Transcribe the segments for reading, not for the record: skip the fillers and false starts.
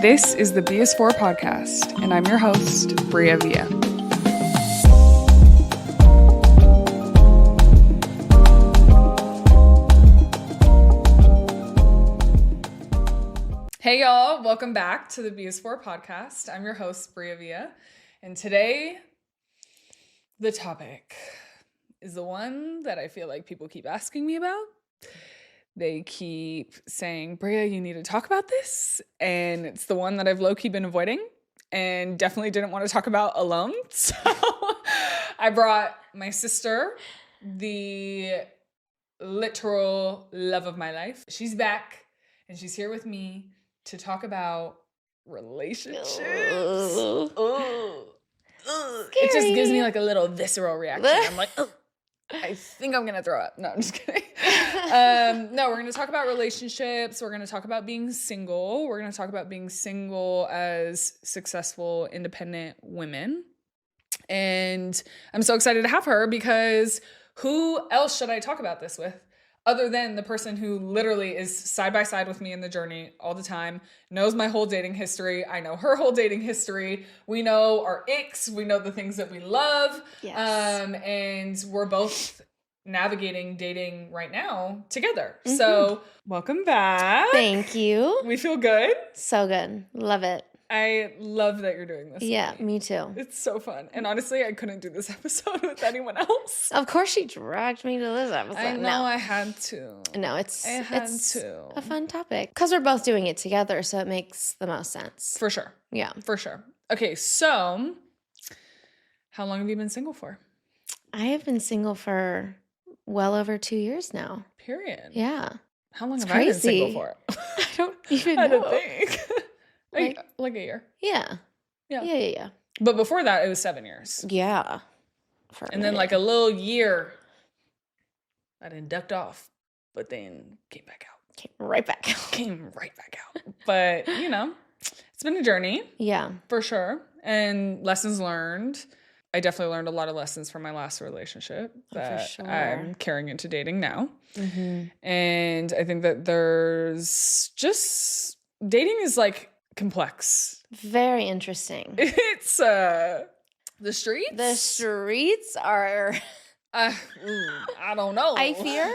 This is the thebisfor podcast, and I'm your host, Bria Villa. Hey y'all, welcome back to the thebisfor podcast. I'm your host, Bria Villa, and today the topic is the one that I feel like people keep asking me about. They keep saying, Bria, you need to talk about this. And it's the one that I've low-key been avoiding and definitely didn't want to talk about alone. So I brought my sister, the literal love of my life. She's back and she's here with me to talk about relationships. It just gives me like a little visceral reaction. I'm like, oh, I think I'm going to throw up. No, I'm just kidding. No, we're going to talk about relationships. We're going to talk about being single. We're going to talk about being single as successful, independent women. And I'm so excited to have her because who else should I talk about this with other than the person who literally is side by side with me in the journey all the time, knows my whole dating history. I know her whole dating history. We know our icks. We know the things that we love. Yes. And we're both navigating dating right now together. Mm-hmm. So welcome back. Thank you. We feel good. So good. Love it. I love that you're doing this. Yeah, me too. It's so fun. And honestly, I couldn't do this episode with anyone else. Of course she dragged me to this episode. I know, I had to. No, it's a fun topic. Because we're both doing it together, so it makes the most sense. For sure. Yeah. For sure. Okay, so how long have you been single for? I have been single for well over 2 years now. Period. Yeah. How long have I been single for? I don't even know. I don't think. Like a year. Yeah. Yeah. But before that, it was 7 years. Yeah. And then like a little year, I didn't ducked off, but then came back out. Came right back out. But, you know, it's been a journey. Yeah. For sure. And lessons learned. I definitely learned a lot of lessons from my last relationship that I'm carrying into dating now. Mm-hmm. And I think that dating is like complex. Very interesting. It's the streets. The streets are I don't know. I fear.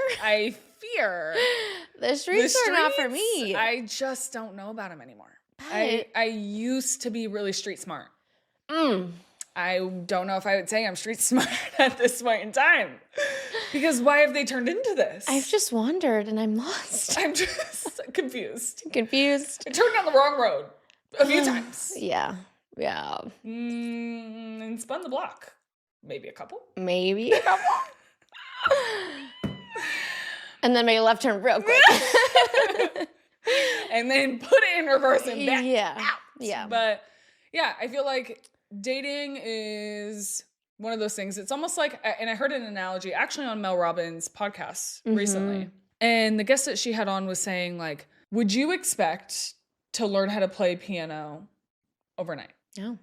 The streets are not for me. I just don't know about them anymore. I used to be really street smart. I don't know if I would say I'm street smart at this point in time. Because why have they turned into this? I've just wandered and I'm lost. I'm just confused. I turned down the wrong road a few times. Yeah. And spun the block. Maybe a couple. And then made a left turn real quick. And then put it in reverse and back out. Yeah. But yeah, I feel like dating is one of those things. It's almost like, and I heard an analogy actually on Mel Robbins' podcast recently. And the guest that she had on was saying like, would you expect to learn how to play piano overnight? No.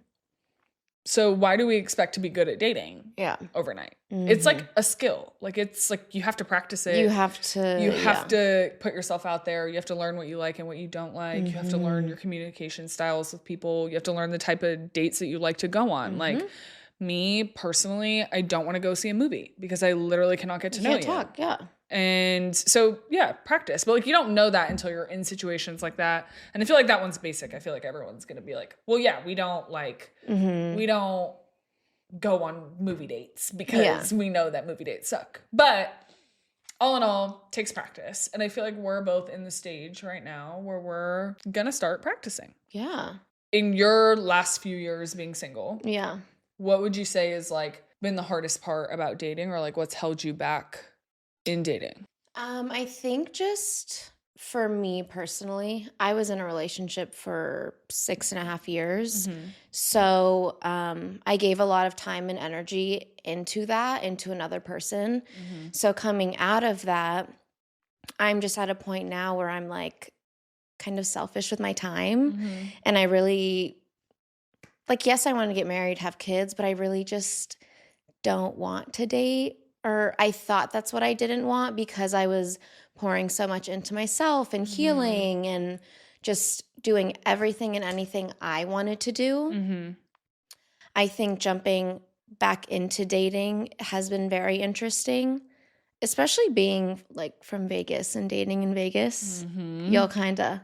So why do we expect to be good at dating overnight? Mm-hmm. It's like a skill. Like it's like you have to practice it. You have to put yourself out there. You have to learn what you like and what you don't like. Mm-hmm. You have to learn your communication styles with people. You have to learn the type of dates that you like to go on. Mm-hmm. Like me personally, I don't want to go see a movie because I literally cannot get to know you. Talk, yeah. And so, yeah, practice. But like, you don't know that until you're in situations like that. And I feel like that one's basic. I feel like everyone's going to be like, well, yeah, we don't go on movie dates because we know that movie dates suck. But all in all, takes practice. And I feel like we're both in the stage right now where we're going to start practicing. Yeah. In your last few years being single. Yeah. What would you say is like been the hardest part about dating or like what's held you back in dating? I think just for me personally, I was in a relationship for 6.5 years. Mm-hmm. So I gave a lot of time and energy into another person. Mm-hmm. So coming out of that, I'm just at a point now where I'm like kind of selfish with my time. Mm-hmm. And I really, like, yes, I want to get married, have kids, but I really just don't want to date. Or I thought that's what I didn't want because I was pouring so much into myself and healing and just doing everything and anything I wanted to do. Mm-hmm. I think jumping back into dating has been very interesting, especially being like from Vegas and dating in Vegas. Mm-hmm. You'll kind of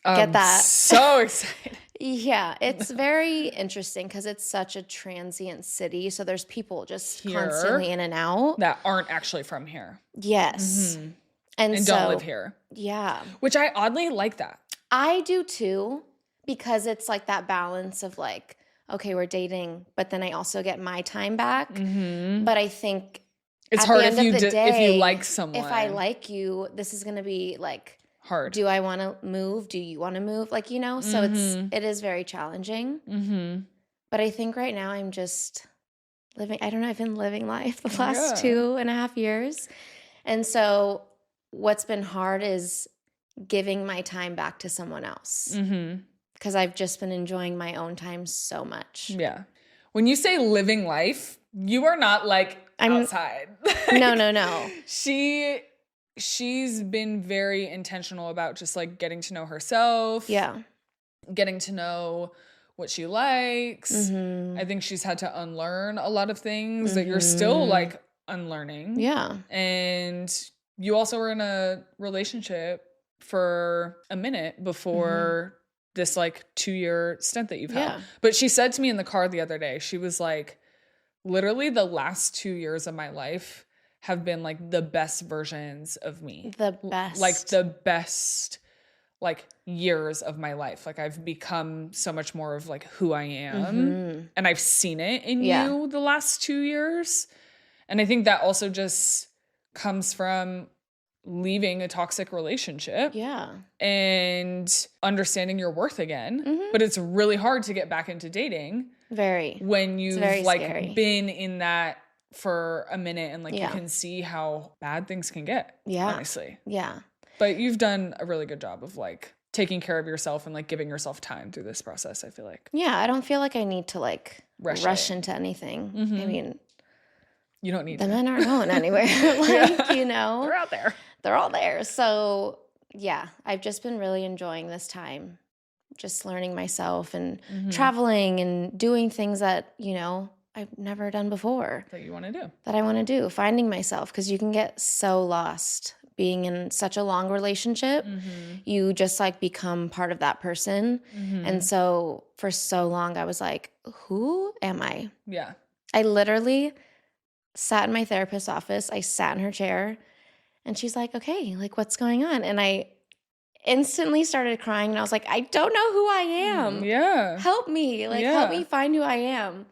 get that. So excited. Yeah, it's very interesting because it's such a transient city. So there's people just Here. constantly in and out. That aren't actually from here. Yes. Mm-hmm. And so, don't live here. Yeah. Which I oddly like that. I do too, because it's like that balance of like, okay, we're dating, but then I also get my time back. Mm-hmm. But I think it's at hard the end if of the day, if you like someone. If I like you, this is going to be like hard. Do I want to move? Do you want to move? Like, you know, so it is very challenging. Mm-hmm. But I think right now I'm just living, I don't know, I've been living life the last 2.5 years. And so what's been hard is giving my time back to someone else. Mm-hmm. Because I've just been enjoying my own time so much. Yeah. When you say living life, you are not like outside. No. She's been very intentional about just like getting to know herself. Yeah. Getting to know what she likes. Mm-hmm. I think she's had to unlearn a lot of things that you're still like unlearning. Yeah. And you also were in a relationship for a minute before this like 2-year stint that you've had. But she said to me in the car the other day, she was like, literally the last 2 years of my life have been like the best versions of me. The best. Like the best like years of my life. Like I've become so much more of like who I am. And I've seen it in you the last 2 years. And I think that also just comes from leaving a toxic relationship. Yeah. And understanding your worth again. But it's really hard to get back into dating. Very. When you've like scary. been in that for a minute and like you can see how bad things can get. Yeah. Honestly. Yeah. But you've done a really good job of like taking care of yourself and like giving yourself time through this process, I feel like. Yeah, I don't feel like I need to like rush into anything. I mean, you don't need the men aren't going anywhere. Like, you know, they're out there. They're all there. So yeah, I've just been really enjoying this time. Just learning myself and traveling and doing things that, you know, I've never done before. That you want to do. That I want to do. Finding myself. Because you can get so lost being in such a long relationship. You just like become part of that person. And so for so long I was like, who am I? Yeah. I literally sat in my therapist's office. I sat in her chair and she's like, okay, like what's going on? And I instantly started crying and I was like, I don't know who I am. Yeah. Help me. Like help me find who I am.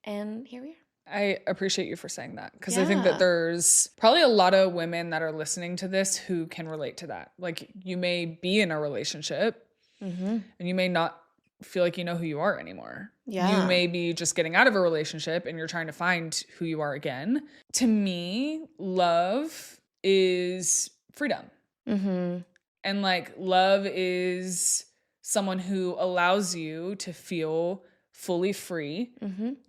And here we are. I appreciate you for saying that because I think that there's probably a lot of women that are listening to this who can relate to that. Like you may be in a relationship and you may not feel like you know who you are anymore. Yeah. You may be just getting out of a relationship and you're trying to find who you are again. To me, love is freedom. And like love is someone who allows you to feel fully free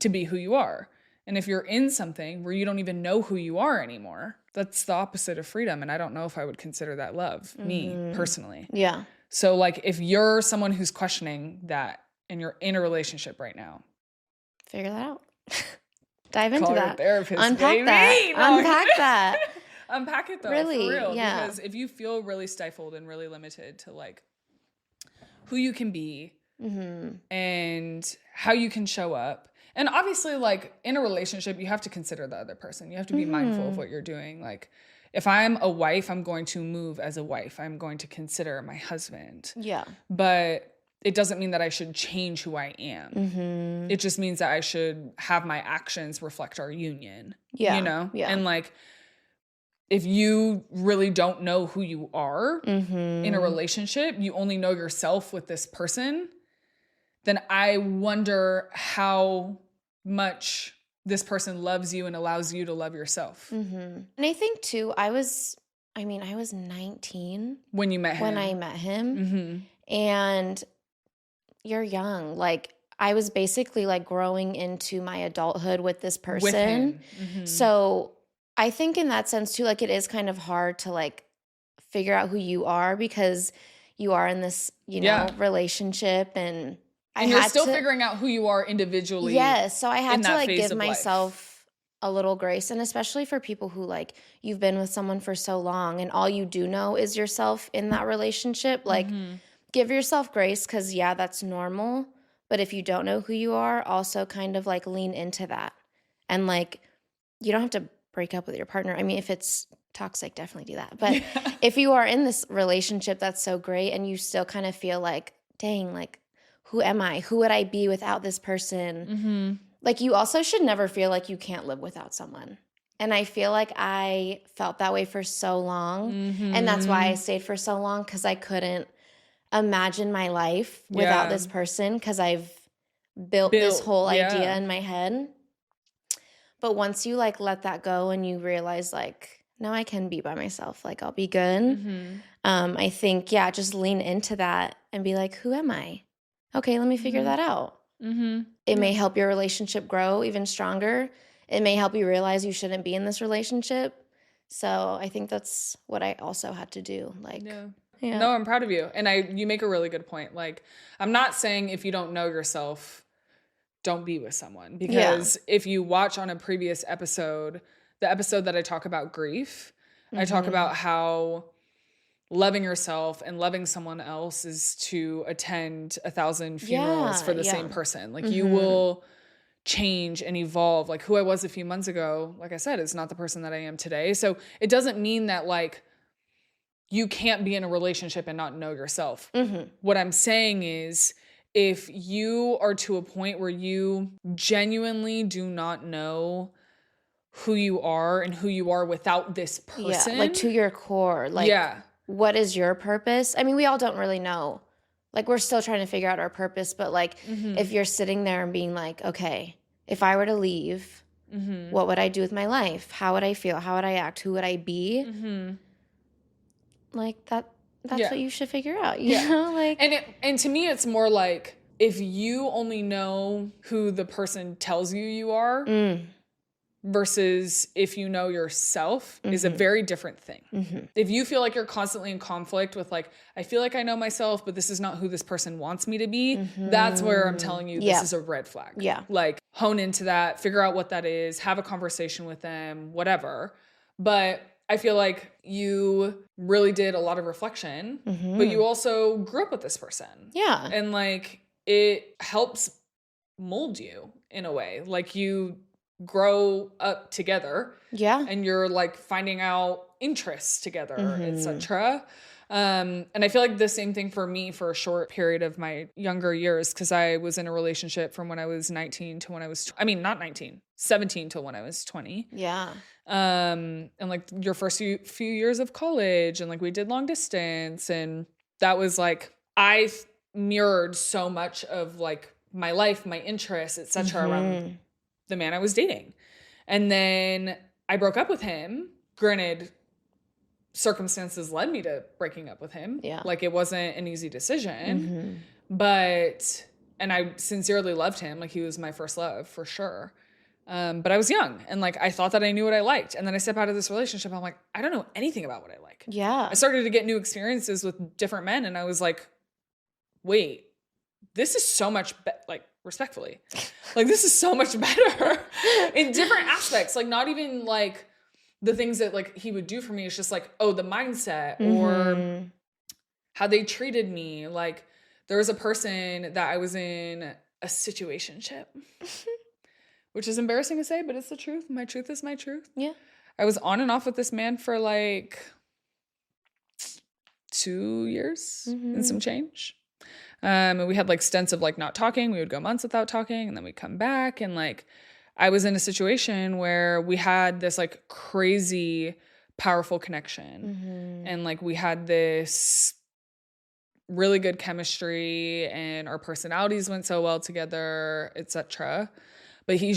to be who you are. And if you're in something where you don't even know who you are anymore, that's the opposite of freedom. And I don't know if I would consider that love, me personally. Yeah. So like if you're someone who's questioning that and you're in a relationship right now, figure that out. Dive into that. Therapist, Unpack that. Unpack that. Unpack it though, really, for real. Yeah. Because if you feel really stifled and really limited to like who you can be and how you can show up. And obviously like in a relationship, you have to consider the other person. You have to be mindful of what you're doing. Like if I'm a wife, I'm going to move as a wife. I'm going to consider my husband. Yeah. But it doesn't mean that I should change who I am. It just means that I should have my actions reflect our union. Yeah. You know? Yeah. And like, if you really don't know who you are in a relationship, you only know yourself with this person, then I wonder how much this person loves you and allows you to love yourself. And I think too, I was 19 when you met him. When I met him. And you're young. Like I was basically like growing into my adulthood with this person. With him. So I think in that sense too, like it is kind of hard to like figure out who you are because you are in this, you know, relationship, and you're still figuring out who you are individually. Yes. So I had to like give of myself a little grace, and especially for people who like you've been with someone for so long and all you do know is yourself in that relationship, like give yourself grace, because yeah, that's normal. But if you don't know who you are, also kind of like lean into that. And like, you don't have to break up with your partner. I mean, if it's toxic, definitely do that. But if you are in this relationship that's so great and you still kind of feel like, dang, like, who am I? Who would I be without this person? Like, you also should never feel like you can't live without someone. And I feel like I felt that way for so long. And that's why I stayed for so long, because I couldn't imagine my life without this person, because I've built this whole idea in my head. But once you like let that go and you realize like, no, I can be by myself, like I'll be good. I think, yeah, just lean into that and be like, who am I? Okay, let me figure that out. It may help your relationship grow even stronger. It may help you realize you shouldn't be in this relationship. So I think that's what I also had to do. Like, no, I'm proud of you. And you make a really good point. Like, I'm not saying if you don't know yourself, don't be with someone. Because if you watch on a previous episode, the episode that I talk about grief, I talk about how loving yourself and loving someone else is to attend 1,000 funerals for the same person. Like, you will change and evolve. Like, who I was a few months ago, like I said, is not the person that I am today. So it doesn't mean that like you can't be in a relationship and not know yourself. What I'm saying is, if you are to a point where you genuinely do not know who you are and who you are without this person. like to your core. Like, what is your purpose? I mean, we all don't really know. Like, we're still trying to figure out our purpose. But like, if you're sitting there and being like, okay, if I were to leave, what would I do with my life? How would I feel? How would I act? Who would I be? Like, that's what you should figure out, you know? Like, and to me, it's more like, if you only know who the person tells you are versus if you know yourself is a very different thing. If you feel like you're constantly in conflict with like, I feel like I know myself, but this is not who this person wants me to be, that's where I'm telling you this is a red flag. Like, hone into that, figure out what that is, have a conversation with them, whatever. But I feel like you really did a lot of reflection, but you also grew up with this person. And like, it helps mold you in a way. Like, you grow up together. And you're like finding out interests together, etc. And I feel like the same thing for me for a short period of my younger years, because I was in a relationship from when I was 19 to when I was, 17 till when I was 20. And like your first few years of college, and like we did long distance, and that was like, I mirrored so much of like my life, my interests, etc. around the man I was dating. And then I broke up with him. Granted, circumstances led me to breaking up with him. Like, it wasn't an easy decision, but, and I sincerely loved him. Like, he was my first love for sure. But I was young, and like, I thought that I knew what I liked. And then I step out of this relationship, I'm like, I don't know anything about what I like. I started to get new experiences with different men, and I was like, wait, this is so much like, respectfully, like, this is so much better in different aspects. Like, not even like the things that like he would do for me. It's just like, oh, the mindset or how they treated me. Like, there was a person that I was in a situationship, which is embarrassing to say, but it's the truth. My truth is my truth. I was on and off with this man for like 2 years and some change. And we had like stints of like not talking. We would go months without talking, and then we'd come back. And like, I was in a situation where we had this like crazy powerful connection. And like, we had this really good chemistry, and our personalities went so well together, etc. But he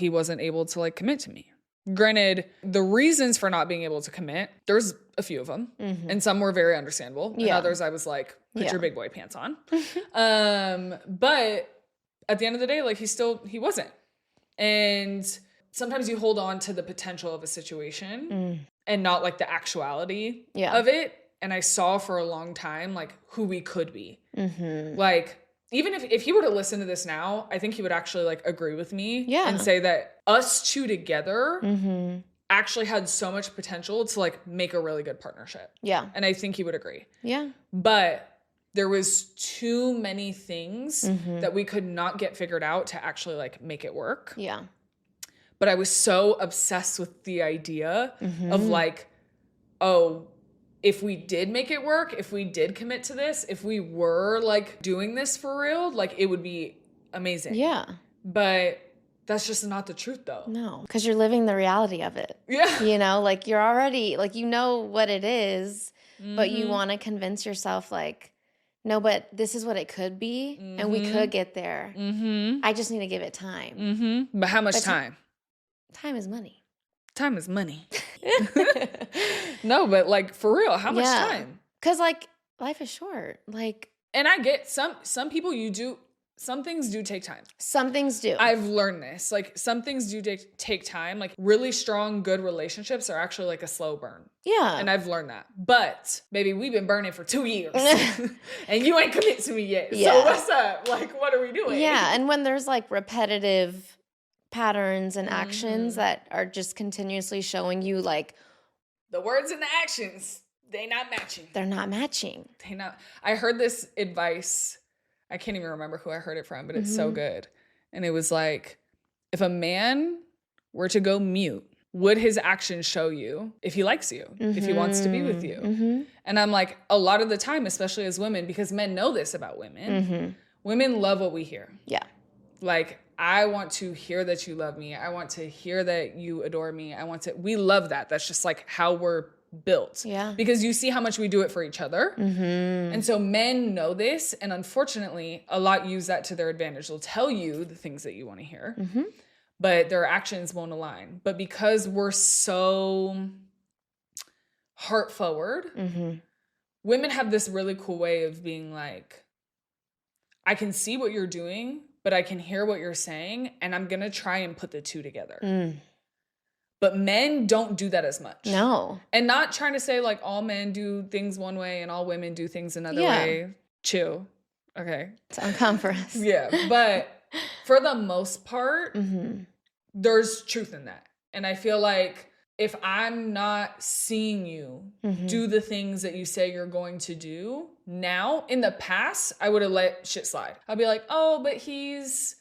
wasn't able to like commit to me. Granted, the reasons for not being able to commit, there's a few of them, and some were very understandable. And others I was like, put your big boy pants on. But at the end of the day, like, he wasn't. And sometimes you hold on to the potential of a situation and not like the actuality of it. and I saw for a long time, like, who we could be. Mm-hmm. Like, even if he were to listen to this now, I think he would actually, like, agree with me. Yeah. And say that us two together Mm-hmm. actually had so much potential to, like, make a really good partnership. Yeah. And I think he would agree. Yeah. But there was too many things Mm-hmm. that we could not get figured out to actually, like, make it work. Yeah. But I was so obsessed with the idea Mm-hmm. of, like, oh, if we did make it work, if we did commit to this, if we were, like, doing this for real, like, it would be amazing. Yeah. But that's just not the truth, though. No, because you're living the reality of it. Yeah. You know, like, you're already, like, you know what it is, but you Mhm. want to convince yourself, like, no, but this is what it could be, and we could get there. Mm-hmm. I just need to give it time. Mm-hmm. But how much time? Time is money. Time is money. No, but, like, for real, how much Yeah. time? Because, like, life is short. Like, And I get some people some things do take time. some things do. I've learned this. Like, some things do take time. Like, really strong, good relationships are actually, like, a slow burn. Yeah. And I've learned that. But, baby, we've been burning for 2 years. And you ain't commit to me yet. Yeah. So what's up? Like, what are we doing? Yeah. And when there's, like, repetitive patterns and actions Mhm. that are just continuously showing you, like, The words and the actions, they not matching. they're not matching. I heard this advice. I can't even remember who I heard it from, but it's so Mhm. good. And it was like, if a man were to go mute, would his actions show you if he likes you, if he wants to be with you? Mm-hmm. And I'm like, a lot of the time, especially as women, because men know this about women, Mm-hmm. women love what we hear. Yeah. Like, I want to hear that you love me. I want to hear that you adore me. We love that. That's just, like, how we're built. Yeah. Because you see how much we do it for each other. Mm-hmm. And so men know this. And unfortunately, a lot use that to their advantage. They'll tell you the things that you want to hear, Mm-hmm. but their actions won't align. But because we're so heart forward, Mm-hmm. women have this really cool way of being like, I can see what you're doing, but I can hear what you're saying, and I'm going to try and put the two together. Mm. But men don't do that as much. No. And not trying to say, like, all men do things one way and all women do things another Yeah. way. Chill. Okay. Don't come for us. Yeah. But for the most part, Mm-hmm. there's truth in that. And I feel like if I'm not seeing you Mm-hmm. do the things that you say you're going to do now, in the past, I would have let shit slide. I'd be like, oh, but he's,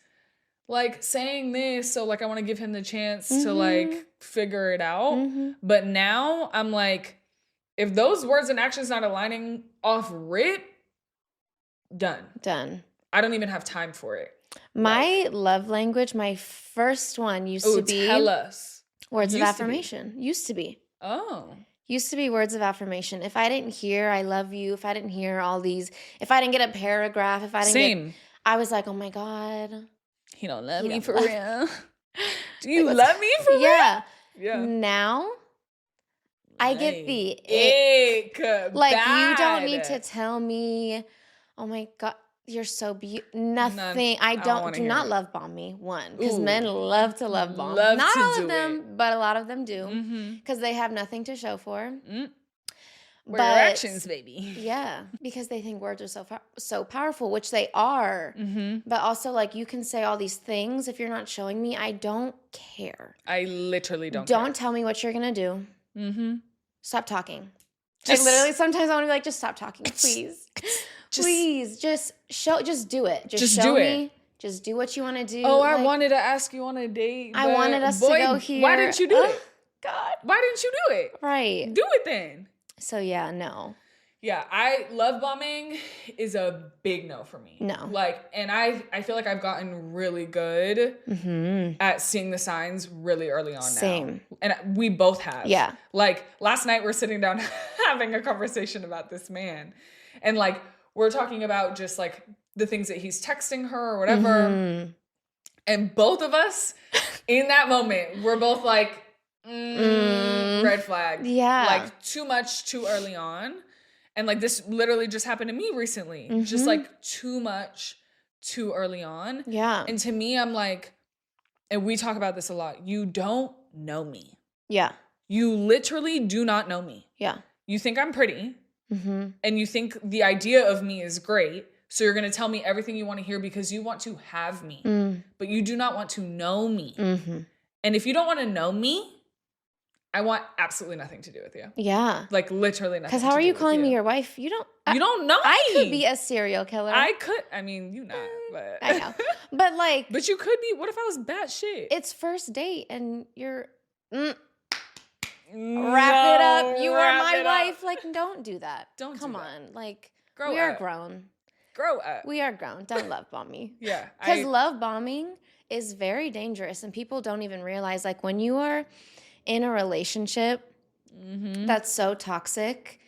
like, saying this, so, like, I want to give him the chance to, like, figure it out. Mm-hmm. But now I'm like, if those words and actions not aligning off rip, done. I don't even have time for it. My love language, my first one used Oh, to be tell us. words of Used to be. affirmation. Used to be. Oh. Used to be words of affirmation. If I didn't hear I love you, if I didn't hear all these, if I didn't get a paragraph, if I didn't Same. I was like, oh my God. He don't love He me don't for love- real. Do you Like, love me for real? Yeah. Yeah. Now I get the ick. like, you don't Bad. need to tell me, oh my God, you're so beautiful. Nothing. I don't don't wanna do hear not it. love bomb me. One, because Ooh. men love to love bomb. Love Not to all do of them, but a lot of them do, Mm-hmm. because they have nothing to show for. Where your actions, baby. Yeah, because they think words are so powerful, which they are. Mm-hmm. But also, like, you can say all these things. If you're not showing me, I don't care. I literally don't tell me what you're gonna do. Mm-hmm. Stop talking. Just- I literally sometimes I want to be like, just stop talking, please. Please, just do it. Just do show it. me. Just do what you want to do. Oh, I Like, wanted to ask you on a date. I but wanted us boy, to go here. Why didn't you do it? God. Why didn't you do it? Right. Do it then. So yeah, no. Yeah, love bombing is a big no for me. No. Like, and I feel like I've gotten really good Mm-hmm. at seeing the signs really early on now. Same. And we both have. Yeah. Like, last night we're sitting down having a conversation about this man. And, like, we're talking about just, like, the things that he's texting her or whatever. Mm-hmm. And both of us, in that moment, we're both like, red flag. Yeah. Like, too much too early on. And, like, this literally just happened to me recently. Just, like, too much too early on. Yeah. And to me, I'm like, and we talk about this a lot, you don't know me. Yeah. You literally do not know me. Yeah. You think I'm pretty. And you think the idea of me is great. So you're going to tell me everything you want to hear because you want to have me, but you do not want to know me. And if you don't want to know me, I want absolutely nothing to do with you. Yeah. Like literally nothing. Because how are you calling me your wife? You don't know I could be a serial killer. I mean, you not, but. I know. But like. But you could be. What if I was batshit? It's first date and you're. Wrap it up. You are my wife. Like, don't do that. Come on. Like, we are grown. Grow up. We are grown. Don't love bomb me. Yeah. Because love bombing is very dangerous and people don't even realize, like, when you are in a relationship that's so toxic,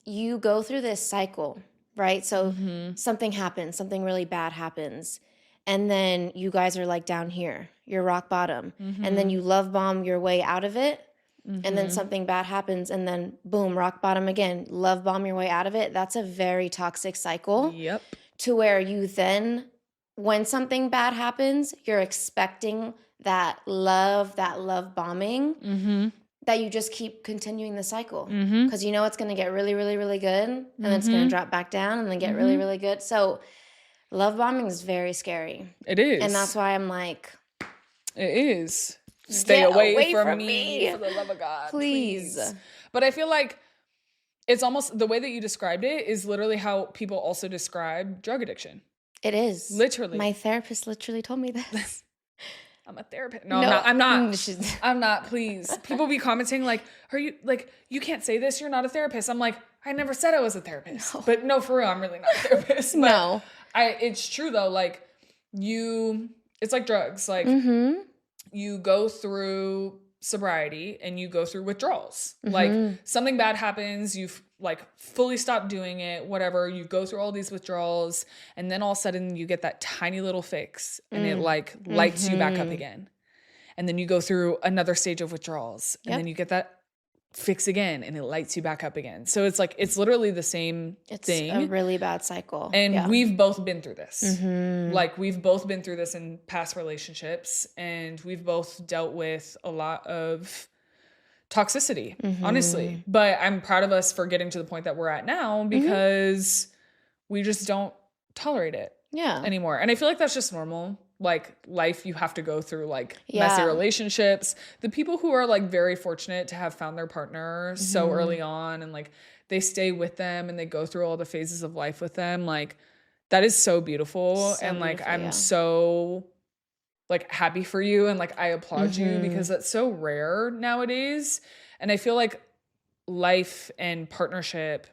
you go through this cycle, right? So something happens, something really bad happens, and then you guys are like down here, you're rock bottom, and then you love bomb your way out of it, and then something bad happens, and then boom, rock bottom again, love bomb your way out of it. That's a very toxic cycle. Yep. To where you then, when something bad happens, you're expecting that love bombing, that you just keep continuing the cycle because you know it's going to get really, really, really good, and then it's going to drop back down and then get really, really good. So love bombing is very scary. It is. And that's why I'm like, it is. Stay away from me, for the love of God. Please. But I feel like it's almost the way that you described it is literally how people also describe drug addiction. It is. Literally. My therapist literally told me this. I'm a therapist. No, I'm not. I'm not, please. People be commenting like, are you, like, you can't say this, you're not a therapist. I'm like, I never said I was a therapist. No. But no, for real, I'm really not a therapist. But no. It's true though, like, it's like drugs. Like, you go through sobriety and you go through withdrawals. Like, something bad happens, you've like fully stopped doing it, whatever, you go through all these withdrawals, and then all of a sudden you get that tiny little fix and it like lights you back up again. And then you go through another stage of withdrawals and then you get that fix again and it lights you back up again. So it's like, it's literally the same thing. It's a really bad cycle. And we've both been through this. Like, we've both been through this in past relationships, and we've both dealt with a lot of toxicity, honestly. But I'm proud of us for getting to the point that we're at now because we just don't tolerate it anymore. And I feel like that's just normal. Like, life, you have to go through like messy relationships. The people who are like very fortunate to have found their partner so early on and like they stay with them and they go through all the phases of life with them, like that is so beautiful. And like, I'm so like happy for you. And like, I applaud you because that's so rare nowadays. And I feel like life and partnership,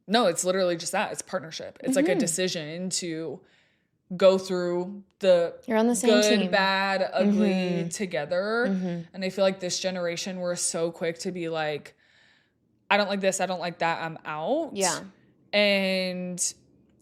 no, it's literally just that. It's partnership. It's like a decision to go through you're on the same good, team. Bad, ugly together. And I feel like this generation, we're so quick to be like, I don't like this, I don't like that, I'm out. Yeah. And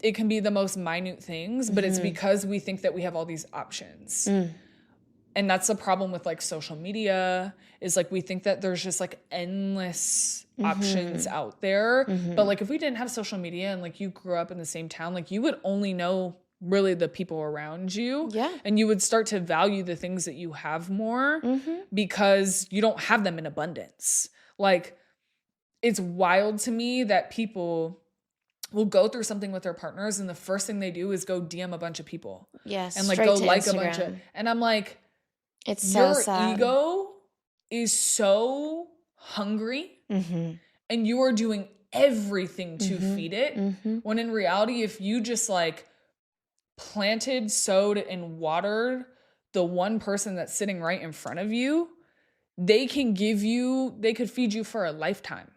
it can be the most minute things, but it's because we think that we have all these options. And that's the problem with like social media, is like we think that there's just like endless options out there. But like if we didn't have social media and like you grew up in the same town, like you would only know really the people around you. Yeah. And you would start to value the things that you have more because you don't have them in abundance. Like, it's wild to me that people will go through something with their partners and the first thing they do is go DM a bunch of people. Yes. And like go like Instagram. A bunch of, and I'm like, it's so sad. Your ego is so hungry and you are doing everything to feed it. When in reality, if you just like planted, sowed, and watered the one person that's sitting right in front of you, they could feed you for a lifetime.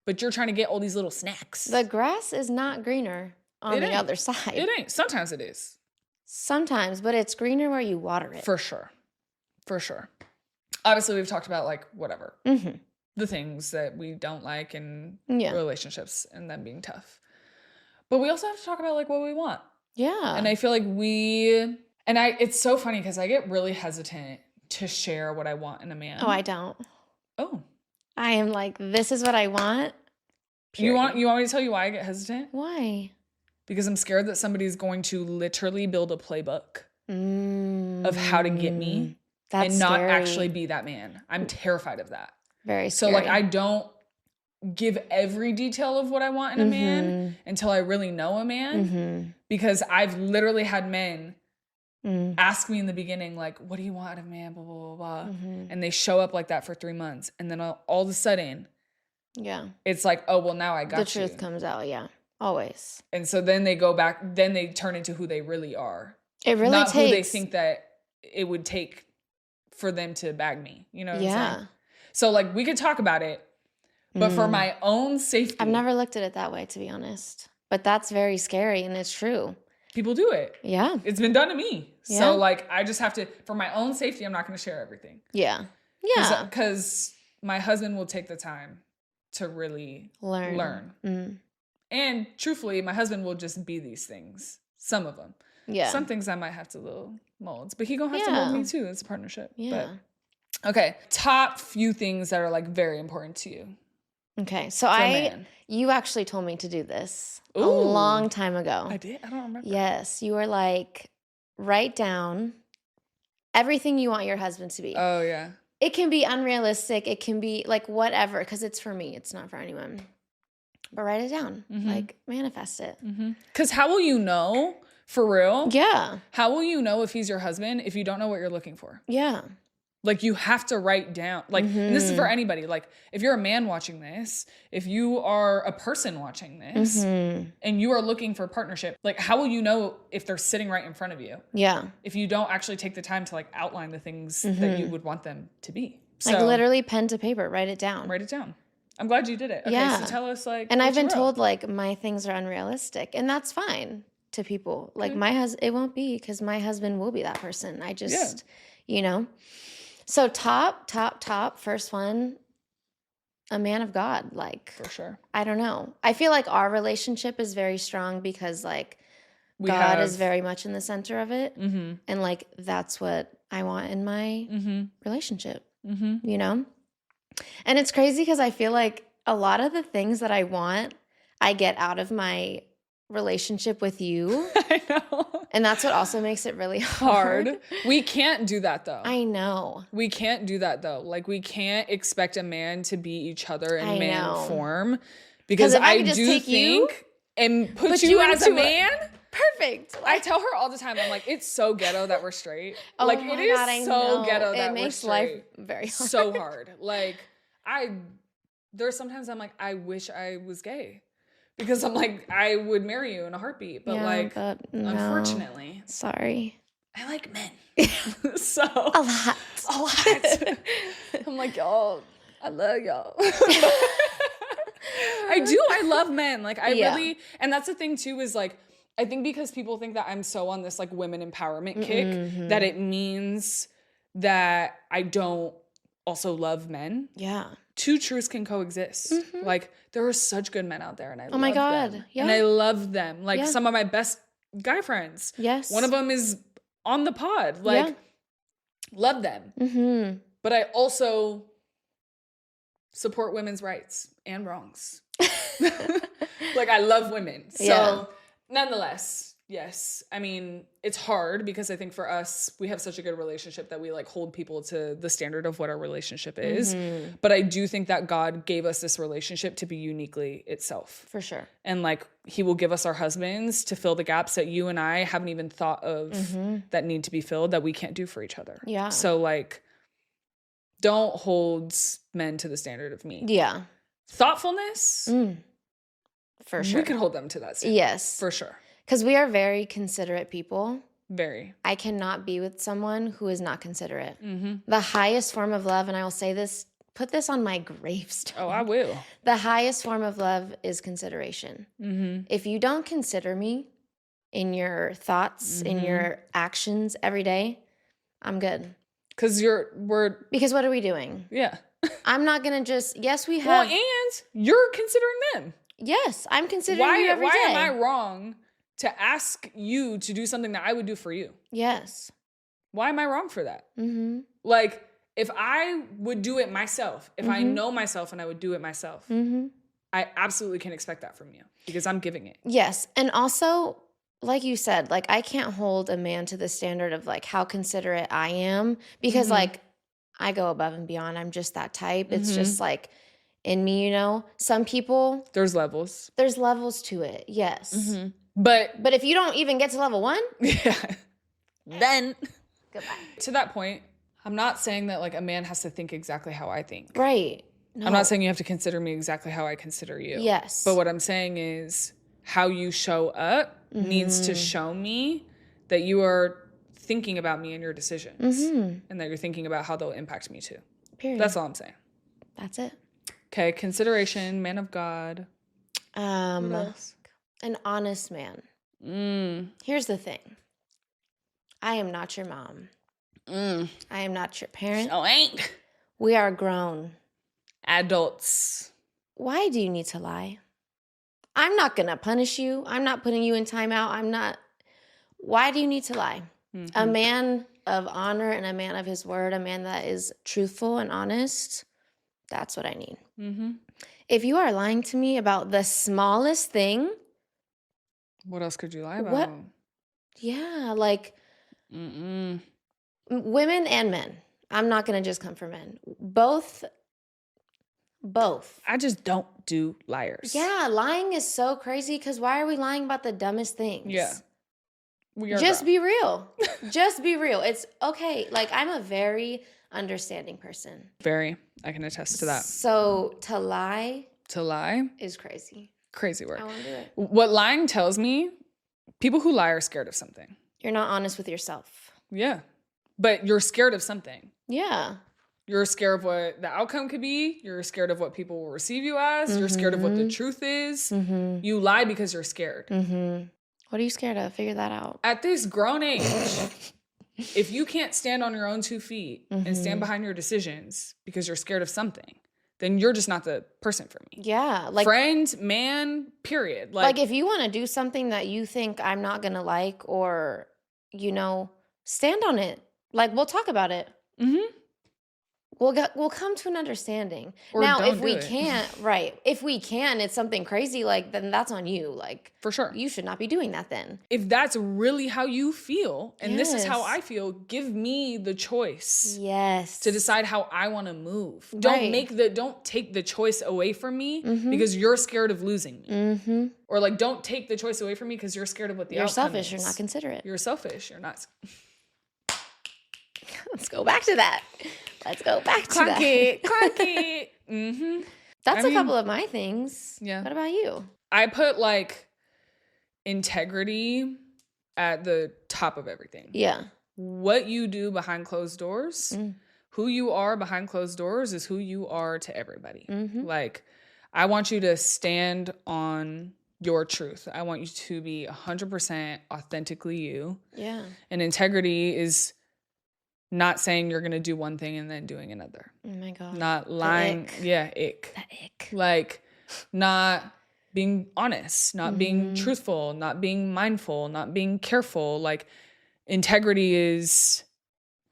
But you're trying to get all these little snacks. The grass is not greener on the other side. It ain't. Sometimes it is. Sometimes, but it's greener where you water it. For sure. For sure. Obviously, we've talked about like whatever. The things that we don't like in relationships and them being tough. But we also have to talk about like what we want. Yeah. And I feel like it's so funny because I get really hesitant to share what I want in a man. Oh, I don't. Oh. I am like, this is what I want. Period. You want me to tell you why I get hesitant? Why? Because I'm scared that somebody's going to literally build a playbook of how to get me and not actually be that man. I'm terrified of that. Very scary. So like I don't give every detail of what I want in a man until I really know a man. Because I've literally had men ask me in the beginning, like, what do you want out of a man, blah, blah, blah, blah. And they show up like that for 3 months. And then all of a sudden, it's like, oh, well, now I got the truth comes out. Yeah, always. And so then they go back, then they turn into who they really are. It really not takes. Who they think that it would take for them to bag me. You know what I'm saying? So like we could talk about it, but for my own safety. I've never looked at it that way, to be honest. But that's very scary, and it's true. People do it. Yeah. It's been done to me. Yeah. So like I just have to, for my own safety, I'm not going to share everything. Yeah. Yeah. Because my husband will take the time to really learn. And truthfully, my husband will just be these things. Some of them. Yeah. Some things I might have to little mold. But he gonna have to mold me too. It's a partnership. Yeah. But, okay. Top few things that are like very important to you. Okay. So you actually told me to do this a long time ago. I did? I don't remember. Yes. You were like, write down everything you want your husband to be. Oh, yeah. It can be unrealistic. It can be like whatever, because it's for me. It's not for anyone. But write it down. Like manifest it. Because how will you know, for real? Yeah. How will you know if he's your husband if you don't know what you're looking for? Yeah. Like you have to write down, like, and this is for anybody. Like if you're a man watching this, if you are a person watching this and you are looking for partnership, like how will you know if they're sitting right in front of you? Yeah. If you don't actually take the time to like outline the things that you would want them to be. So, like literally pen to paper, write it down. Write it down. I'm glad you did it. Okay, so tell us like. And I've been told like my things are unrealistic, and that's fine to people. Like it won't be, because my husband will be that person. I just, you know. So top, first one, a man of God, like. For sure. I don't know. I feel like our relationship is very strong because like God is very much in the center of it. And like that's what I want in my relationship, you know? And it's crazy because I feel like a lot of the things that I want, I get out of my relationship with you. I know. And that's what also makes it really hard. We can't do that though. I know. We can't do that though. Like we can't expect a man to be each other in man form, because I do think and put you as a man. Perfect. I tell her all the time, I'm like, it's so ghetto that we're straight. Like it is so ghetto that we're straight. It makes life very hard. So hard. Like there's sometimes I'm like, I wish I was gay. Because I'm like, I would marry you in a heartbeat. But no. Unfortunately. Sorry. I like men. So. A lot. I'm like, y'all, I love y'all. I do. I love men. Like, I really, and that's the thing too, is like, I think because people think that I'm so on this like women empowerment kick, that it means that I don't also love men. Yeah. Two truths can coexist. Like there are such good men out there, and I love my God. them. Yeah. And I love them. Like some of my best guy friends. Yes. One of them is on the pod. Like love them. But I also support women's rights and wrongs. Like I love women. So nonetheless, yes. I mean, it's hard because I think for us, we have such a good relationship that we like hold people to the standard of what our relationship is. But I do think that God gave us this relationship to be uniquely itself. For sure. And like he will give us our husbands to fill the gaps that you and I haven't even thought of that need to be filled, that we can't do for each other. Yeah. So like, don't hold men to the standard of me. Yeah. Thoughtfulness. For sure. We can hold them to that standard. Yes. For sure. Because we are very considerate people. Very. I cannot be with someone who is not considerate. The highest form of love, and I will say this, put this on my gravestone. Oh, I will. The highest form of love is consideration. If you don't consider me in your thoughts, in your actions every day, I'm good. Because Because what are we doing? Yeah. I'm not going to just, yes, we have. Well, and you're considering them. Yes, I'm considering you every day. Why am I wrong to ask you to do something that I would do for you? Yes. Why am I wrong for that? Like, if I would do it myself, if I know myself and I would do it myself, I absolutely can expect that from you because I'm giving it. Yes. And also, like you said, like I can't hold a man to the standard of like how considerate I am because like I go above and beyond. I'm just that type. It's just like, in me, you know? Some people, There's levels. there's levels to it. Yes. Mm-hmm. But if you don't even get to level 1, yeah, then goodbye. To that point, I'm not saying that like a man has to think exactly how I think. Right. No. I'm not saying you have to consider me exactly how I consider you. Yes. But what I'm saying is how you show up needs to show me that you are thinking about me and your decisions and that you're thinking about how they'll impact me too. Period. That's all I'm saying. That's it. Okay, consideration, man of God. What else? An honest man. Here's the thing. I am not your mom. I am not your parent. So ain't. We are grown Adults. Why do you need to lie? I'm not going to punish you. I'm not putting you in timeout. Why do you need to lie? A man of honor and a man of his word, a man that is truthful and honest, that's what I need. If you are lying to me about the smallest thing. What else could you lie about? What? Yeah, like women and men. I'm not going to just come for men. Both. I just don't do liars. Yeah, lying is so crazy because why are we lying about the dumbest things? Yeah. We are just be real. Just be real. It's okay. Like, I'm a very understanding person. Very. I can attest to that. So to lie is crazy. Crazy work. I won't do it. What lying tells me, people who lie are scared of something. You're not honest with yourself. Yeah. But you're scared of something. Yeah. You're scared of what the outcome could be. You're scared of what people will receive you as. You're scared of what the truth is. You lie because you're scared. What are you scared of? Figure that out. At this grown age, if you can't stand on your own 2 feet and stand behind your decisions because you're scared of something, then you're just not the person for me. Yeah. Like, friend, man, period. Like if you want to do something that you think I'm not going to like or, stand on it. Like, we'll talk about it. We'll come to an understanding. Or now, don't if do we it. can't, right. If we can, it's something crazy, like, then that's on you. Like, for sure. You should not be doing that then. If that's really how you feel, and this is how Yes. I feel, give me the choice. Yes. To decide how I want to move. Right. Don't take the choice away from me because you're scared of losing me. Or like, don't take the choice away from me because you're scared of what the You're outcome selfish. is. You're not considerate. You're selfish. You're not. Let's go back to that. Let's go back to Clock that. it. That's a couple of my things. Yeah. What about you? I put like integrity at the top of everything. Yeah. What you do behind closed doors, who you are behind closed doors is who you are to everybody. Like, I want you to stand on your truth. I want you to be 100% authentically you. Yeah. And integrity is not saying you're going to do one thing and then doing another. Oh my God. Not lying. Ick. Yeah, ick. The ick. Like, not being honest, not being truthful, not being mindful, not being careful. Like, integrity is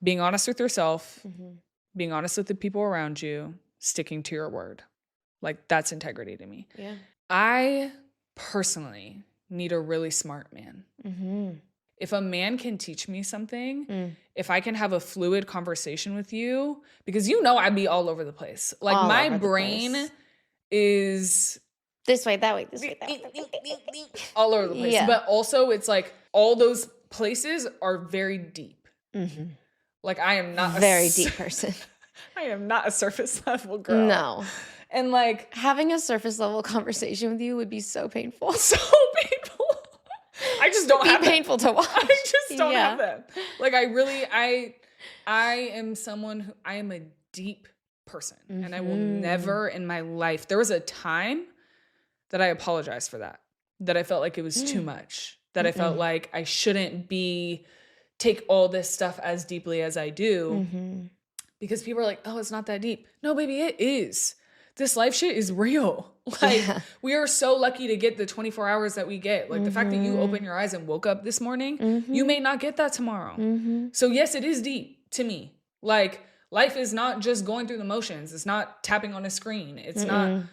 being honest with yourself, being honest with the people around you, sticking to your word. Like, that's integrity to me. Yeah. I personally need a really smart man. If a man can teach me something, if I can have a fluid conversation with you, because I'd be all over the place. Like, All my over the brain place. is This way, that way, this way, that way. all over the place. Yeah. But also, it's like all those places are very deep. Like, I am not Very deep person. I am not a surface level girl. No. And like, Having a surface level conversation with you would be so painful. so painful. I just don't have painful to watch. I just don't have them. Like, I am someone who, I am a deep person. And I will never in my life, there was a time that I apologized for that I felt like it was too much, that I felt like I shouldn't take all this stuff as deeply as I do, because people are like, oh, it's not that deep. No, baby, it is. This life shit is real. Like, we are so lucky to get the 24 hours that we get. Like, the fact that you opened your eyes and woke up this morning, you may not get that tomorrow. So yes, it is deep to me. Like, life is not just going through the motions. It's not tapping on a screen. It's not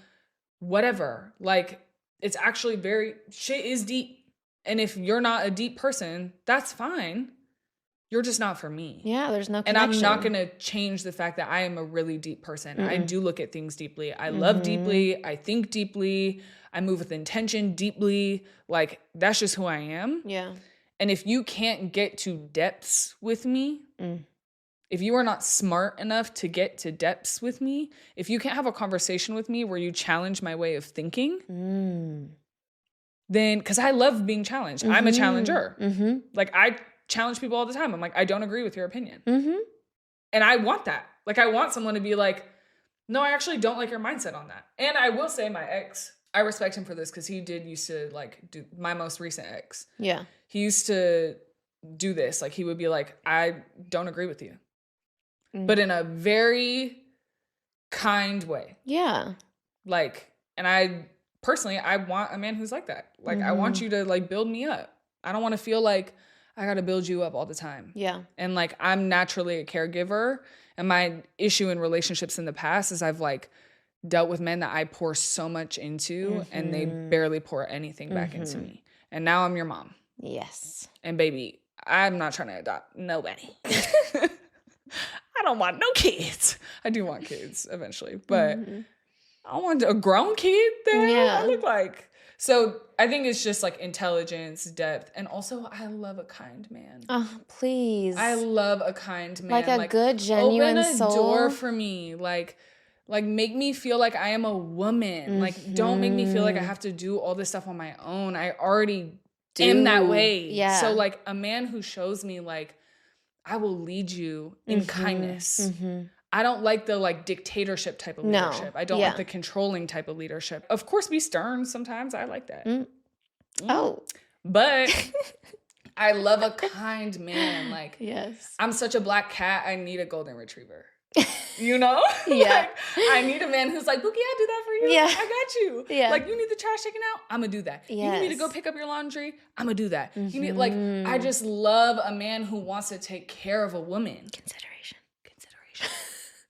whatever. Like, it's actually shit is deep. And if you're not a deep person, that's fine. you're just not for me. Yeah, there's no And connection. I'm not going to change the fact that I am a really deep person. I do look at things deeply. I Mm-hmm. love deeply. I think deeply. I move with intention deeply. Like, that's just who I am. Yeah. And if you can't get to depths with me, if you are not smart enough to get to depths with me, if you can't have a conversation with me where you challenge my way of thinking, then, because I love being challenged. I'm a challenger. Like, I challenge people all the time. I'm like, I don't agree with your opinion. And I want that. Like, I want someone to be like, no, I actually don't like your mindset on that. And I will say my ex, I respect him for this because he used to like do, my most recent ex. Yeah. He used to do this. Like, he would be like, I don't agree with you. But in a very kind way. Yeah. Like, and I personally, I want a man who's like that. Like, I want you to like build me up. I don't want to feel like I got to build you up all the time. Yeah. And like, I'm naturally a caregiver. And my issue in relationships in the past is I've like dealt with men that I pour so much into and they barely pour anything back into me. And now I'm your mom. Yes. And baby, I'm not trying to adopt nobody. I don't want no kids. I do want kids eventually, but I don't want a grown kid that I look like. So I think it's just like intelligence, depth, and also I love a kind man. Oh, please. I love a kind man. Like a good, genuine open a soul. door for me. Like make me feel like I am a woman. Like, don't make me feel like I have to do all this stuff on my own. I already am that way. Yeah. So like a man who shows me like, I will lead you in kindness. I don't like the like dictatorship type of leadership. I don't like the controlling type of leadership. Of course, be stern sometimes. I like that. Oh. But I love a kind man. Like, yes. I'm such a black cat. I need a golden retriever. You know? Yeah. Like, I need a man who's like, Bookie, I'll do that for you. Yeah. I got you. Yeah. Like, you need the trash taken out? I'm going to do that. Yes. You need me to go pick up your laundry? I'm going to do that. You need, like, I just love a man who wants to take care of a woman. Consideration.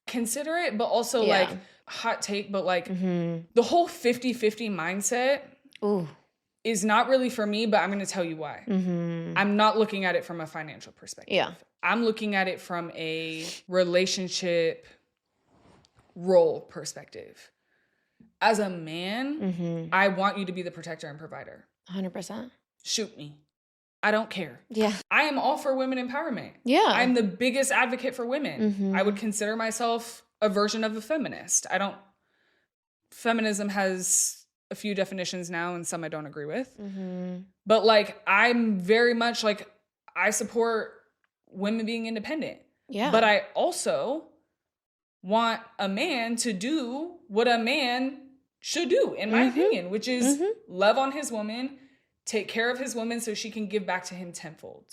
Considerate, but also, like, hot take, but, like, the whole 50-50 mindset is not really for me, but I'm going to tell you why. I'm not looking at it from a financial perspective. Yeah. I'm looking at it from a relationship role perspective. As a man, I want you to be the protector and provider. 100%. Shoot me. I don't care. Yeah. I am all for women empowerment. Yeah. I'm the biggest advocate for women. I would consider myself a version of a feminist. Feminism has a few definitions now and some I don't agree with. But like, I'm very much like, I support women being independent. Yeah. But I also want a man to do what a man should do, in my opinion, which is love on his woman, take care of his woman so she can give back to him tenfold.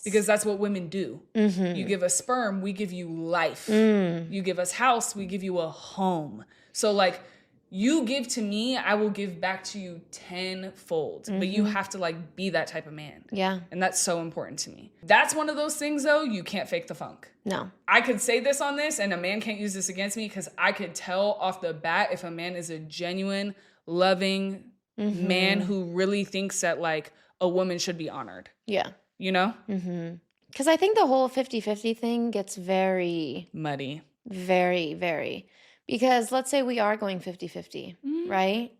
Because that's what women do. You give us sperm, we give you life. You give us house, we give you a home. So like, you give to me, I will give back to you tenfold. But you have to like be that type of man. Yeah. And that's so important to me. That's one of those things though, you can't fake the funk. No. I could say this on this and a man can't use this against me because I could tell off the bat if a man is a genuine, loving man who really thinks that like a woman should be honored. Yeah. You know? Because I think the whole 50-50 thing gets very muddy. Very, very. Because let's say we are going 50-50, right?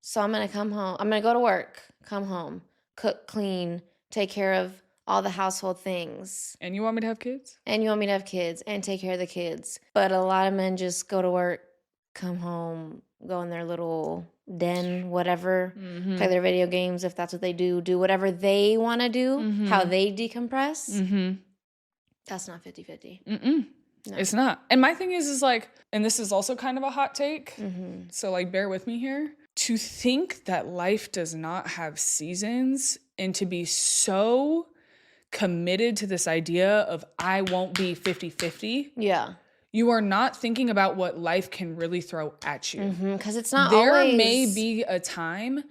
So I'm going to come home. I'm going to go to work, come home, cook, clean, take care of all the household things. And you want me to have kids? And you want me to have kids and take care of the kids. But a lot of men just go to work, come home, go in their little den, whatever, play their video games if that's what they do whatever they want to do, how they decompress. That's not 50-50. No. It's not. And my thing is like, and this is also kind of a hot take, so like bear with me here, to think that life does not have seasons and to be so committed to this idea of I won't be 50-50. Yeah. You are not thinking about what life can really throw at you. Because it's not there always... may be a time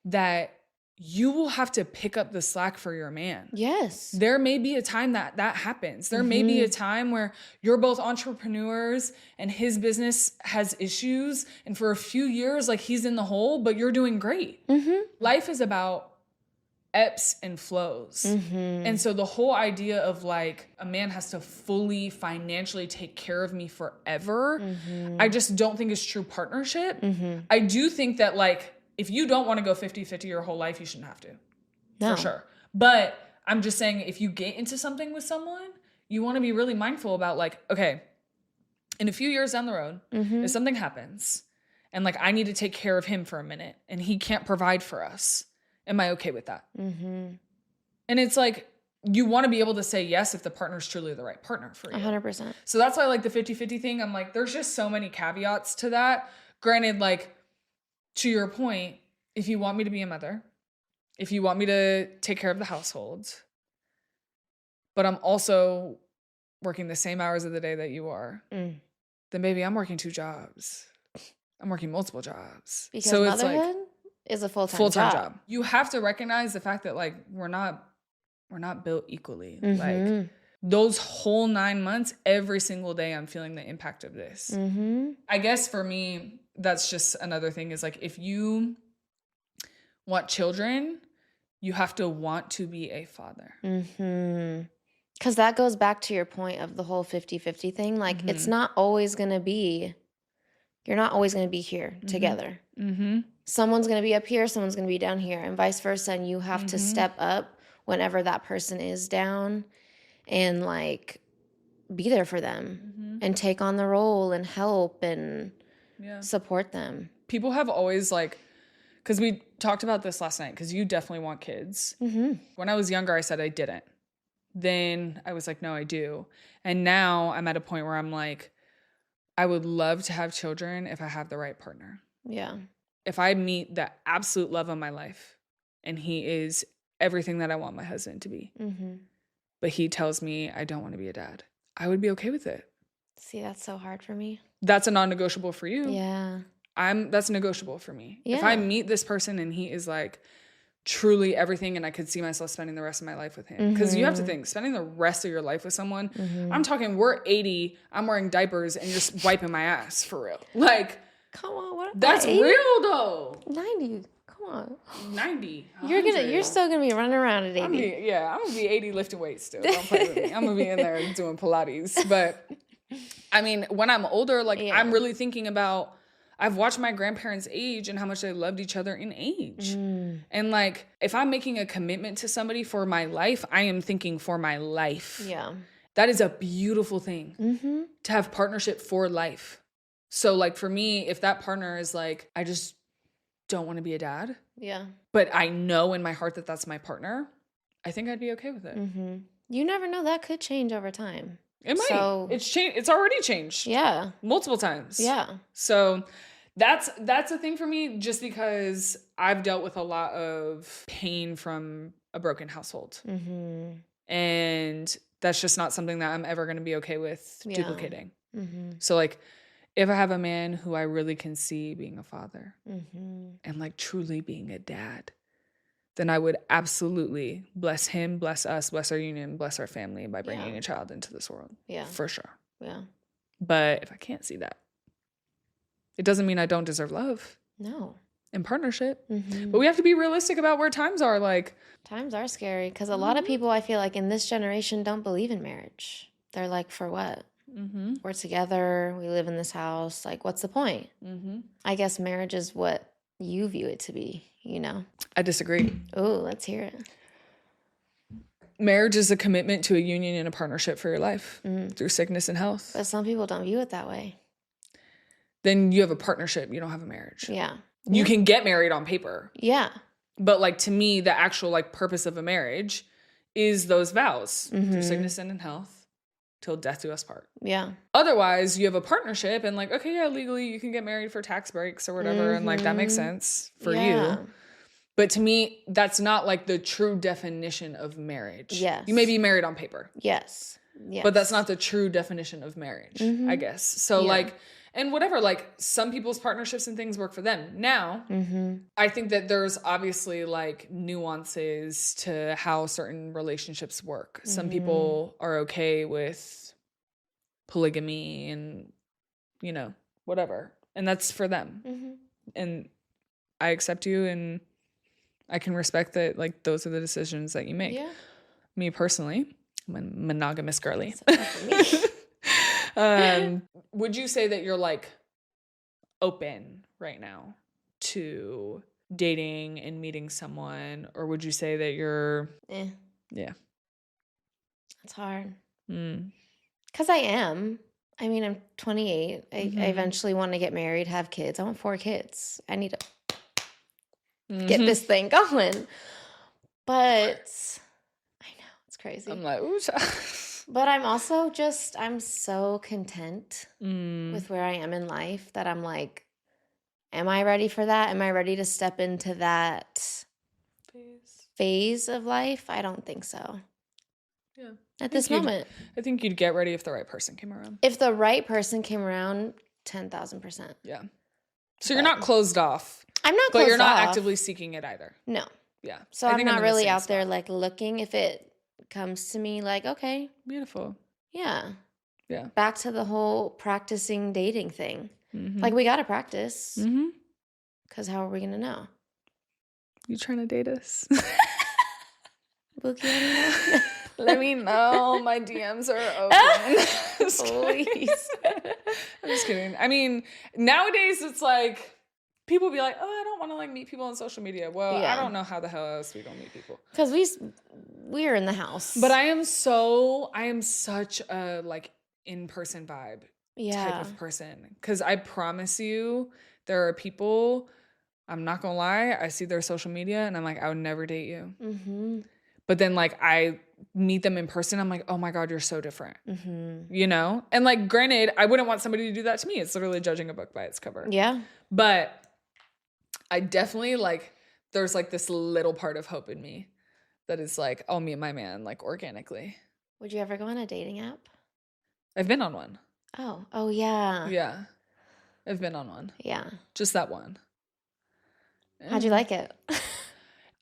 that you will have to pick up the slack for your man. Yes. There may be a time that happens. There may be a time where you're both entrepreneurs and his business has issues. And for a few years, like he's in the hole, but you're doing great. Life is about ebbs and flows. And so the whole idea of like a man has to fully financially take care of me forever, I just don't think is true partnership. I do think that like if you don't want to go 50-50 your whole life, you shouldn't have to. No. For sure. But I'm just saying if you get into something with someone, you want to be really mindful about like, okay, in a few years down the road, if something happens and like I need to take care of him for a minute and he can't provide for us, am I okay with that? And it's like, you want to be able to say yes if the partner's truly the right partner for you. 100%. So that's why like the 50-50 thing, I'm like, there's just so many caveats to that. Granted, like to your point, if you want me to be a mother, if you want me to take care of the household, but I'm also working the same hours of the day that you are, then baby, I'm working 2 jobs. I'm working multiple jobs. Because so motherhood it's like is a full-time job. You have to recognize the fact that like we're not built equally. Like those whole 9 months, every single day I'm feeling the impact of this. I guess for me, that's just another thing is like if you want children, you have to want to be a father. Because that goes back to your point of the whole 50-50 thing. Like it's not always going to be, you're not always going to be here together. Someone's going to be up here, someone's going to be down here, and vice versa. And you have to step up whenever that person is down and like be there for them and take on the role and help and support them. People have always like, because we talked about this last night, because you definitely want kids. When I was younger, I said I didn't. Then I was like, no, I do. And now I'm at a point where I'm like, I would love to have children if I have the right partner. Yeah. If I meet the absolute love of my life and he is everything that I want my husband to be, but he tells me I don't want to be a dad, I would be okay with it. See, that's so hard for me. That's a non-negotiable for you. Yeah. That's negotiable for me. Yeah. If I meet this person and he is like truly everything and I could see myself spending the rest of my life with him. Because you have to think, spending the rest of your life with someone, I'm talking we're 80, I'm wearing diapers and you're just wiping my ass for real. Like, come on, what? That's real though. 90. Come on. 90. 100. You're still gonna be running around at 80. I'm gonna be 80 lifting weights still. Don't play with me. I'm gonna be in there doing Pilates. But I mean, when I'm older, like I'm really thinking about, I've watched my grandparents age and how much they loved each other in age. And like, if I'm making a commitment to somebody for my life, I am thinking for my life. Yeah. That is a beautiful thing to have partnership for life. So like for me, if that partner is like, I just don't want to be a dad. Yeah. But I know in my heart that that's my partner, I think I'd be okay with it. You never know. That could change over time. It might. So, it's changed. It's already changed. Yeah. Multiple times. Yeah. So that's a thing for me just because I've dealt with a lot of pain from a broken household. And that's just not something that I'm ever going to be okay with duplicating. So like, if I have a man who I really can see being a father and like truly being a dad, then I would absolutely bless him, bless us, bless our union, bless our family by bringing a child into this world. Yeah. For sure. Yeah. But if I can't see that, it doesn't mean I don't deserve love. No. And partnership. But we have to be realistic about where times are. Like, times are scary because a lot of people, I feel like in this generation, don't believe in marriage. They're like, for what? We're together. We live in this house. Like, what's the point? I guess marriage is what you view it to be, you know? I disagree. Oh, let's hear it. Marriage is a commitment to a union and a partnership for your life through sickness and health. But some people don't view it that way. Then you have a partnership. You don't have a marriage. Yeah. You can get married on paper. Yeah. But like to me, the actual like purpose of a marriage is those vows through sickness and in health. Till death do us part. Yeah. Otherwise, you have a partnership and like, okay, yeah, legally you can get married for tax breaks or whatever. And like, that makes sense for you. But to me, that's not like the true definition of marriage. Yes. You may be married on paper. Yes. Yes. But that's not the true definition of marriage, I guess. So like, and whatever, like some people's partnerships and things work for them. Now, I think that there's obviously like nuances to how certain relationships work. Some people are okay with polygamy and, you know, whatever. And that's for them. And I accept you and I can respect that, like, those are the decisions that you make. Yeah. Me personally, I'm a monogamous girly. So Would you say that you're, like, open right now to dating and meeting someone, or would you say that you're yeah, it's hard. mm. Because I am. I mean, I'm 28. I eventually want to get married, have kids. I want 4 kids. I need to get this thing going. But I know, it's crazy. I'm like, ooh. But I'm also just, I'm so content with where I am in life that I'm like, am I ready for that? Am I ready to step into that phase of life? I don't think so. Yeah. At this moment. I think you'd get ready if the right person came around. If the right person came around, 10,000%. Yeah. So you're not closed off. I'm not closed off. But you're not actively seeking it either. No. Yeah. So I'm not really out there like looking. If it comes to me like, okay. Beautiful. Yeah. Yeah. Back to the whole practicing dating thing. Like, we got to practice. Because how are we going to know? You trying to date us? Bookie, let me know. My DMs are open. Please. I'm just kidding. I mean, nowadays it's like people be like, oh, I don't want to like meet people on social media. Well, I don't know how the hell else we don't meet people. Because we're in the house. But I am such a like in-person vibe type of person. Because I promise you, there are people, I'm not going to lie, I see their social media and I'm like, I would never date you. But then like I meet them in person, I'm like, oh my God, you're so different. You know? And like, granted, I wouldn't want somebody to do that to me. It's literally judging a book by its cover. Yeah. But I definitely like, there's like this little part of hope in me that is like, I'll meet my man like organically. Would you ever go on a dating app? I've been on one. Oh yeah. Yeah. I've been on one. Yeah. Just that one. How'd you like it?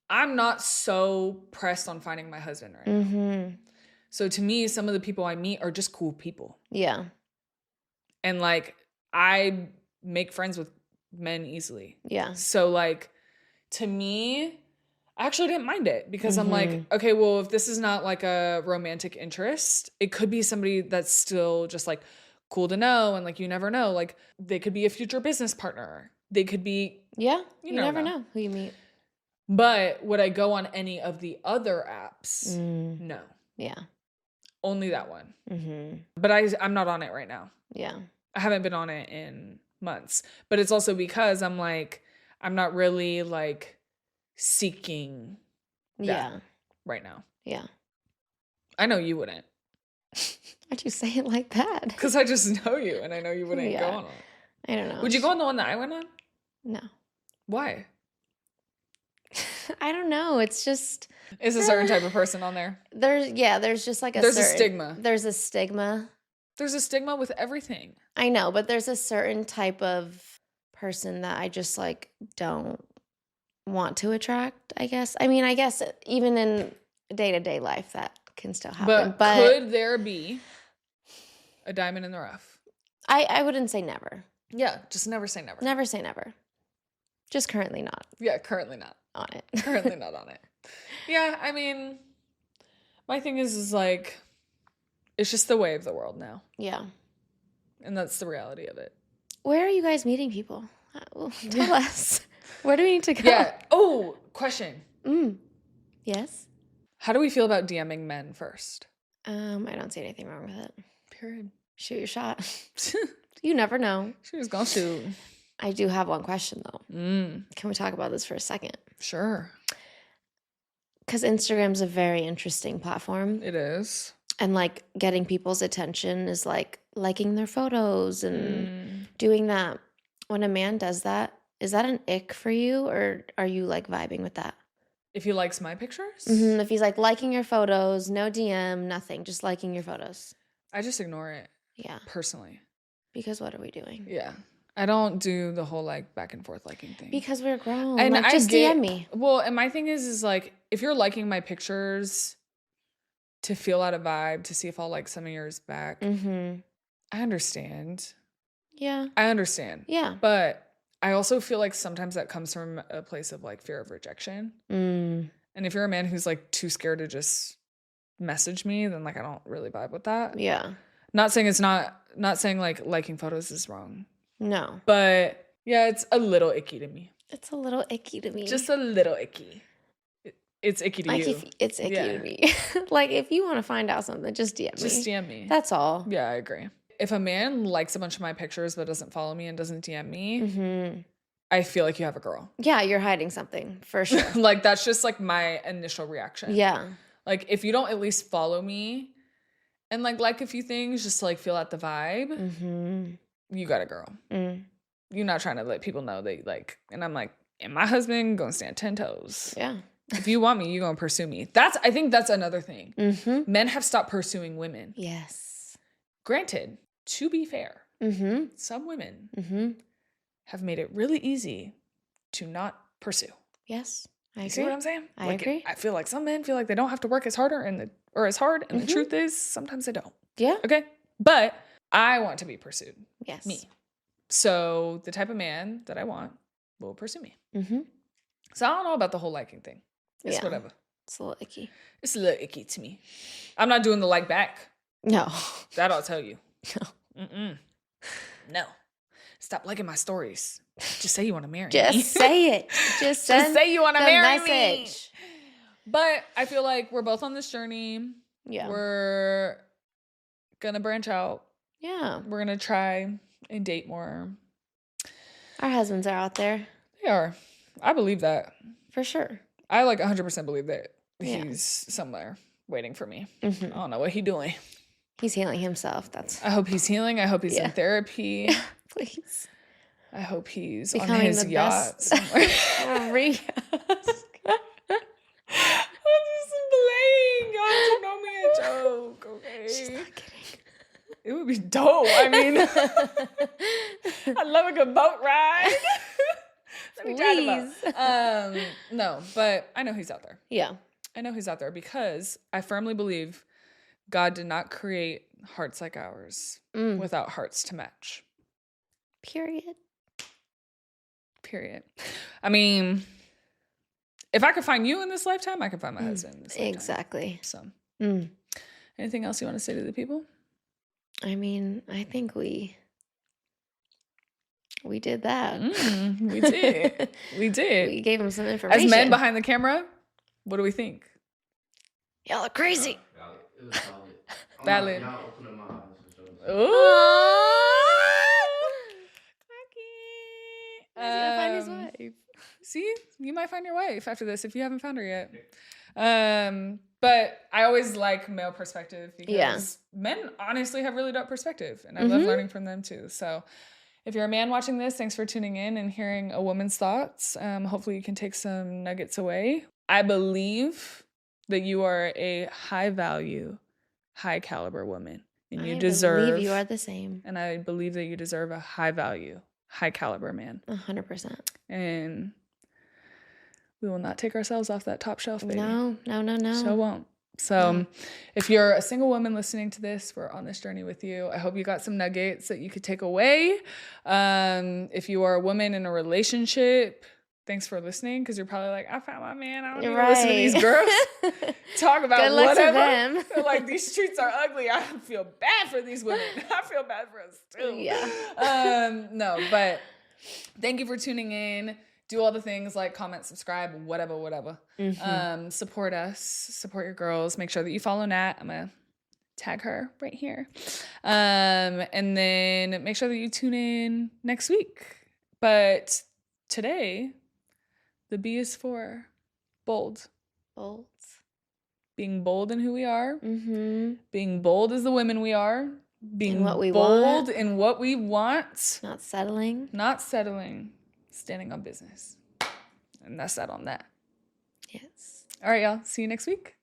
I'm not so pressed on finding my husband right now. So to me, some of the people I meet are just cool people. Yeah. And like, I make friends with men easily. Yeah. So like, to me, I actually didn't mind it because I'm like, okay, well, if this is not like a romantic interest, it could be somebody that's still just like cool to know. And like, you never know, like they could be a future business partner. They could be, you never know who you meet. But would I go on any of the other apps? No. Yeah. Only that one. But I'm not on it right now. Yeah. I haven't been on it in months. But it's also because I'm like, I'm not really like seeking that right now. Yeah. I know you wouldn't. Why'd you say it like that? Because I just know you and I know you wouldn't go on it. I don't know. Would you go on the one that I went on? No. Why? I don't know. It's just... Is a certain type of person on there? There's just like a stigma. There's a stigma. There's a stigma with everything. I know, but there's a certain type of person that I just like don't want to attract, I guess. I mean, I guess even in day-to-day life that can still happen. But could there be a diamond in the rough? I wouldn't say never. Yeah, just never say never. Never say never. Just currently not. Yeah, currently not. On it. Currently not on it. Yeah, I mean, my thing is like, it's just the way of the world now. Yeah. And that's the reality of it. Where are you guys meeting people? Tell us. Where do we need to go? Yeah. Oh, question. Yes? How do we feel about DMing men first? I don't see anything wrong with it. Period. Shoot your shot. You never know. She was gonna shoot. I do have one question, though. Can we talk about this for a second? Sure. Because Instagram's a very interesting platform. It is. And, like, getting people's attention is, like, liking their photos and doing that. When a man does that, is that an ick for you? Or are you, like, vibing with that? If he likes my pictures? If he's, like, liking your photos, no DM, nothing, just liking your photos. I just ignore it. Yeah. Personally. Because what are we doing? Yeah. I don't do the whole like back and forth liking thing. Because we're grown. And like, just DM me. Well, and my thing is like, if you're liking my pictures to feel out a vibe, to see if I'll like some of yours back, I understand. Yeah. I understand. Yeah. But I also feel like sometimes that comes from a place of like fear of rejection. Mm. And if you're a man who's like too scared to just message me, then like I don't really vibe with that. Yeah. Not saying saying like liking photos is wrong. No. But yeah, it's a little icky to me. It's a little icky to me. Just a little icky. It's icky to like you. If it's icky to me. Like if you want to find out something, just DM me. Just DM me. That's all. Yeah, I agree. If a man likes a bunch of my pictures but doesn't follow me and doesn't DM me, I feel like you have a girl. Yeah, you're hiding something for sure. Like that's just like my initial reaction. Yeah. Like if you don't at least follow me and like a few things, just to like feel out the vibe, you got a girl. You're not trying to let people know that like, and I'm like, and my husband gonna stand 10 toes. Yeah. If you want me, you're gonna pursue me. I think that's another thing. Men have stopped pursuing women. Yes. Granted, to be fair, some women have made it really easy to not pursue. Yes, I agree. You see what I'm saying? I agree. I feel like some men feel like they don't have to work as hard, and the truth is sometimes they don't. Yeah. Okay? But I want to be pursued. Yes. Me. So the type of man that I want will pursue me. So I don't know about the whole liking thing. It's whatever. It's a little icky. It's a little icky to me. I'm not doing the like back. No. That I'll tell you. No. No. Stop liking my stories. Just say you want to marry me. Just say it. Just say you want to marry me. Message. But I feel like we're both on this journey. Yeah. We're going to branch out. Yeah. We're going to try and date more. Our husbands are out there. They are. I believe that. For sure. I like 100% believe that he's somewhere waiting for me. I don't know what he's doing. He's healing himself. I hope he's healing. I hope he's in therapy. Please. I hope he's becoming on his yacht somewhere. I'm just playing. Y'all don't know me a joke, okay? She's not kidding. It would be dope. I mean, I love a good boat ride. Let me drive the boat. No, but I know he's out there. Yeah. I know he's out there because I firmly believe God did not create hearts like ours without hearts to match. Period. I mean, if I could find you in this lifetime, I could find my husband in this lifetime. Exactly. So, anything else you want to say to the people? I mean, I think we did that. We did. We gave them some information. As men behind the camera, what do we think? Y'all are crazy. It was solid. Valid. Y'all opening my eyes for sure. Ooh. He's gonna find his wife. See, you might find your wife after this if you haven't found her yet. But I always like male perspective because men honestly have really dope perspective, and I love learning from them too. So if you're a man watching this, thanks for tuning in and hearing a woman's thoughts. Hopefully you can take some nuggets away. I believe that you are a high value, high caliber woman, and you deserve. I believe you are the same. And I believe that you deserve a high value, high caliber man. 100%. And we will not take ourselves off that top shelf, baby. No. So won't. So if you're a single woman listening to this, we're on this journey with you. I hope you got some nuggets that you could take away. If you are a woman in a relationship, thanks for listening, because you're probably like, I found my man. I don't need to listen to these girls talk about Good luck whatever. To them. They're like, these streets are ugly. I feel bad for these women. I feel bad for us too. Yeah. No, but thank you for tuning in. Do all the things like comment, subscribe, whatever. Support us, support your girls. Make sure that you follow Nat. I'm going to tag her right here. And then make sure that you tune in next week. But today, the B is for bold. Bold. Being bold in who we are. Being bold as the women we are. Being what we bold want. in what we want. Not settling. Standing on business. And that's that on that. Yes. All right, y'all. See you next week.